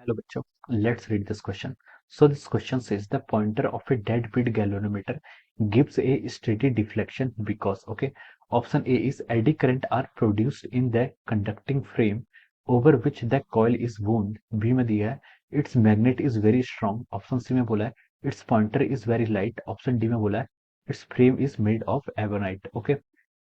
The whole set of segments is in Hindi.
Hello, bachcho. Let's read this question. So this question says the pointer of a deadbeat galvanometer gives a steady deflection because, okay, option A is eddy current are produced in the conducting frame over which the coil is wound. B में दिया है its magnet is very strong. Option C में बोला है its pointer is very light. Option D में बोला है its frame is made of ebonite. Okay,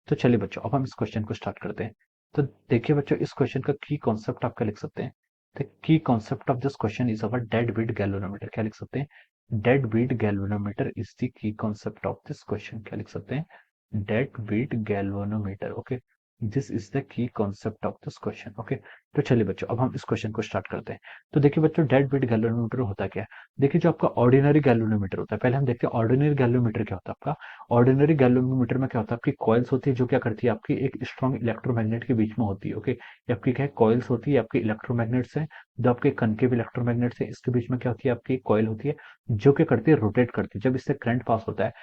तो चलिए बच्चों अब हम इस क्वेश्चन को स्टार्ट करते हैं। तो देखिए बच्चों, इस क्वेश्चन का की कॉन्सेप्ट आपका लिख सकते हैं। The key concept of this question is our deadbeat galvanometer। क्या लिख सकते हैं? Deadbeat galvanometer is the key concept of this question। क्या लिख सकते हैं? Deadbeat galvanometer। Okay, this is the key concept of this question. Okay, तो चलिए बच्चों अब हम इस क्वेश्चन को स्टार्ट करते हैं। तो देखिए बच्चों, डेडबीट गैल्वेनोमीटर होता क्या है? देखिए जो आपका ऑर्डिनरी गैल्वेनोमीटर होता है, पहले हम देखते हैं ऑर्डिनरी गैल्वेनोमीटर क्या होता है आपका। ऑर्डिनरी गैल्वेनोमीटर में क्या होता है, आपकी कॉइल्स होती है जो क्या करती है, आपकी एक स्ट्रॉन्ग इलेक्ट्रोमैग्नेट के बीच में होती है। ओके, ये आपकी क्या है, कॉइल्स होती है, आपकी इलेक्ट्रोमैग्नेट्स है, जो आपके कनकेव इलेक्ट्रोमैग्नेट्स है, इसके बीच में क्या होती है, आपकी कॉइल होती है जो क्या करती है, रोटेट करती है। जब इससे करंट पास होता है,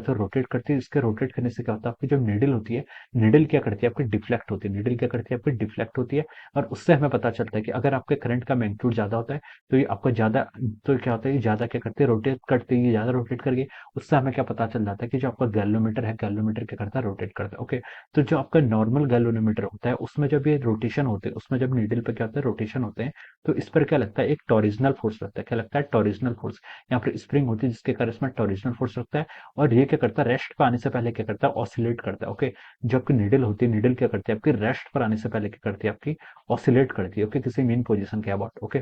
तो रोटेट करती है। इसके रोटेट करने से क्या होता है, आपकी जो नीडल होती है, नीडल क्या करती है, आपकी डिफ्लेक्ट होती है। नीडल क्या करती है, आपकी डिफ्लेक्ट होती है। और उससे हमें पता चलता है कि अगर आपके करंट का मैग्नीट्यूड ज्यादा होता है तो ये आपको ज्यादा, तो क्या होता है, ये ज्यादा क्या करते हैं, रोटेट करते हैं, ये ज्यादा रोटेट करके उससे हमें क्या पता चल जाता है कि जो आपका गैल्वेनोमीटर है, गैल्वेनोमीटर क्या करता है, रोटेट करता है। ओके, तो जो आपका नॉर्मल गैल्वेनोमीटर होता है उसमें जब ये रोटेशन होते हैं, उसमें जब नीडल पे क्या होता है, रोटेशन होते हैं, तो इस पर क्या लगता है, एक टॉरिजनल फोर्स लगता है। क्या लगता है, टॉरिजनल फोर्स। यहाँ पर स्प्रिंग होती है जिसके कारण इसमें टॉरिजनल फोर्स लगता है। और ये क्या करता है, रेस्ट पे आने से पहले क्या करता है, ऑसिलेट करता है। ओके, जो आपकी नीडल होती है, नीडल क्या करती है, आपकी रेस्ट पर आने से पहले क्या करती है, आपकी ऑसिलेट करती है। ओके, किसी मेन पोजीशन के अबाउट। ओके,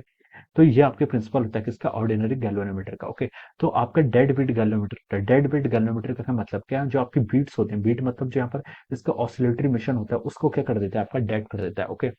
तो ये आपके प्रिंसिपल होता है किसका, ऑर्डिनरी गैल्वेनोमीटर का। ओके, तो आपका डेड बीट गैल्वेनोमीटर होता है। डेड बीट गैल्वेनोमीटर का क्या मतलब, क्या है, जो आपकी बीट्स होते हैं, बीट मतलब जो यहाँ पर इसका ऑसिलेटरी मिशन होता है उसको क्या कर देता है, आपका डेड कर देता है। ओके,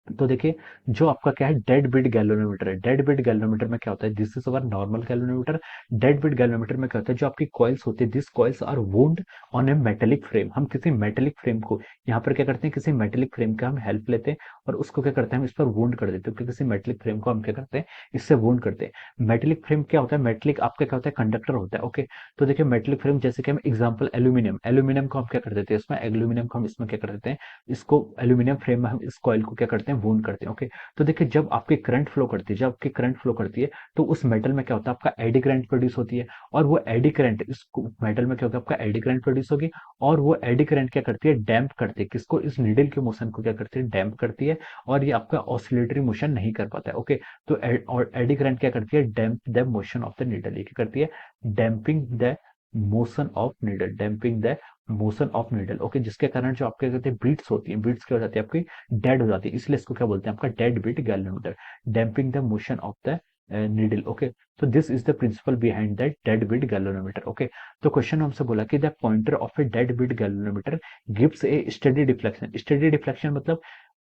तो देखिए जो आपका क्या है, डेड बिट गैल्वेनोमीटर है। डेड बिट गैल्वेनोमीटर में क्या होता है, this is our normal galvanometer. Dead beat galvanometer में क्या होता है, जो आपकी कॉइल्स होती है, this coils are wound on a metallic frame. हम किसी मेटेलिक फ्रेम को यहाँ पर क्या करते हैं, किसी मेटेलिक फ्रेम का हम हेल्प लेते हैं और उसको क्या करते हैं, हम इस पर वुंड कर देते हैं। क्योंकि किसी मेटेलिक फ्रेम को हम क्या करते हैं, इससे वुंड करते हैं। मेटेलिक फ्रेम क्या होता है, मेटेलिक आपका क्या होता है, कंडक्टर होता है। ओके, तो देखिए मेटेलिक फ्रेम जैसे कि हम एग्जाम्पल एल्यूमिनियम, एल्यूमिनियम को हम क्या कर देते हैं, इसमें एल्यूमिनियम को हम इसमें क्या कर देते हैं, इसको एल्यूमिनियम फ्रेम में हम इस कॉइल को क्या करते हैं, वुंड करते हैं। ओके, तो देखिए जब आपकी करंट फ्लो करती है, तो उस मेटल में क्या होता है, आपका एडी करंट प्रोड्यूस होती है। और वो एडी करंट इस मेटल में क्या होगा, आपका एडी करंट प्रोड्यूस होगी। और वो एडी करंट क्या करती है, डैम्प करती है किसको, इस नीडल के मोशन को क्या करती है, डैम्प करती है। और ये आपका ऑसिलेटरी मोशन नहीं कर पाता है। ओके, तो और एडी करंट क्या करती है, damp the motion of the needle. ये क्या करती है, damping the motion of needle, damping the motion of needle. Okay, जिसके कारण जो आपके कहते हैं बीट्स होती है, बीट्स क्या हो जाती है, आपकी डेड हो जाती है। इसलिए इसको क्या बोलते हैं, आपका dead beat galvanometer, damping the motion of the needle. Okay, तो this is the principle behind that dead beat galvanometer. Okay, तो क्वेश्चन हमसे बोला कि the pointer of a dead beat galvanometer gives a steady deflection. Steady deflection मतलब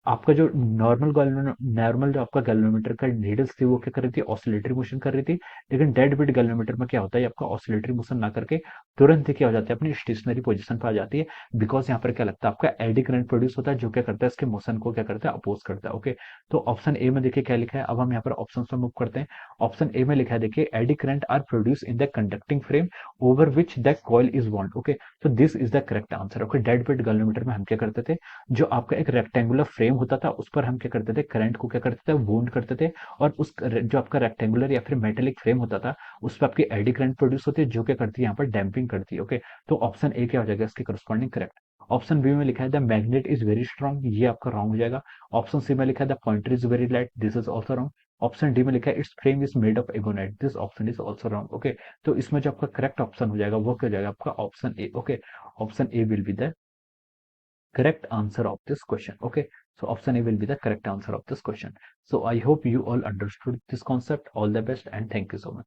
आपका जो नॉर्मल जो आपका गैल्वेनोमीटर का नीडल्स थी वो क्या कर रही थी, ऑसिलेटरी मोशन कर रही थी। लेकिन डेड बीट गैल्वेनोमीटर में क्या होता है, आपका ऑसिलेटरी मोशन ना करके तुरंत ही क्या हो जाता है, अपनी स्टेशनरी पोजीशन पर आ जाती है। बिकॉज यहाँ पर क्या लगता है, आपका एडी करंट प्रोड्यूस होता है जो क्या करता है, इसके मोशन को क्या करता है, अपोज करता है। ओके, तो ऑप्शन ए में देखिए क्या लिखा है। अब हम यहाँ पर ऑप्शन पर मूव करते हैं। ऑप्शन ए में लिखा है, देखिए eddy current are produced in the conducting frame over which the coil is wound. Okay, तो this is the correct answer. Okay, dead beat galvanometer में हम क्या करते थे, जो आपका एक रेक्टेंगुलर फ्रेम होता था उस पर हम क्या करते थे, करंट को क्या करते थे, वोल्ट करते थे। और उस जो आपका रेक्टेंगुलर या फिर मेटेलिक फ्रेम होता था उस पर आपकी एडी करंट प्रोड्यूस होती है जो क्या करती है, यहाँ पर डैम्पिंग करती है। ओके, तो ऑप्शन ए क्या हो जाएगा, इसके करस्पॉन्डिंग करेक्ट। ऑप्शन बी में लिखा है the magnet is very strong, ये आपका रॉन्ग हो जाएगा। ऑप्शन सी में लिखा है the pointer is very light, this is also wrong. Option D में लिखा है its frame is made of ebonite, this option is also wrong. Okay, तो इसमें जो आपका करेक्ट ऑप्शन हो जाएगा वो क्या हो जाएगा, आपका option A. Okay, option A will be the correct answer of this question. Okay, so option A will be the correct answer of this question. So I hope you all understood this concept. All the best and thank you so much.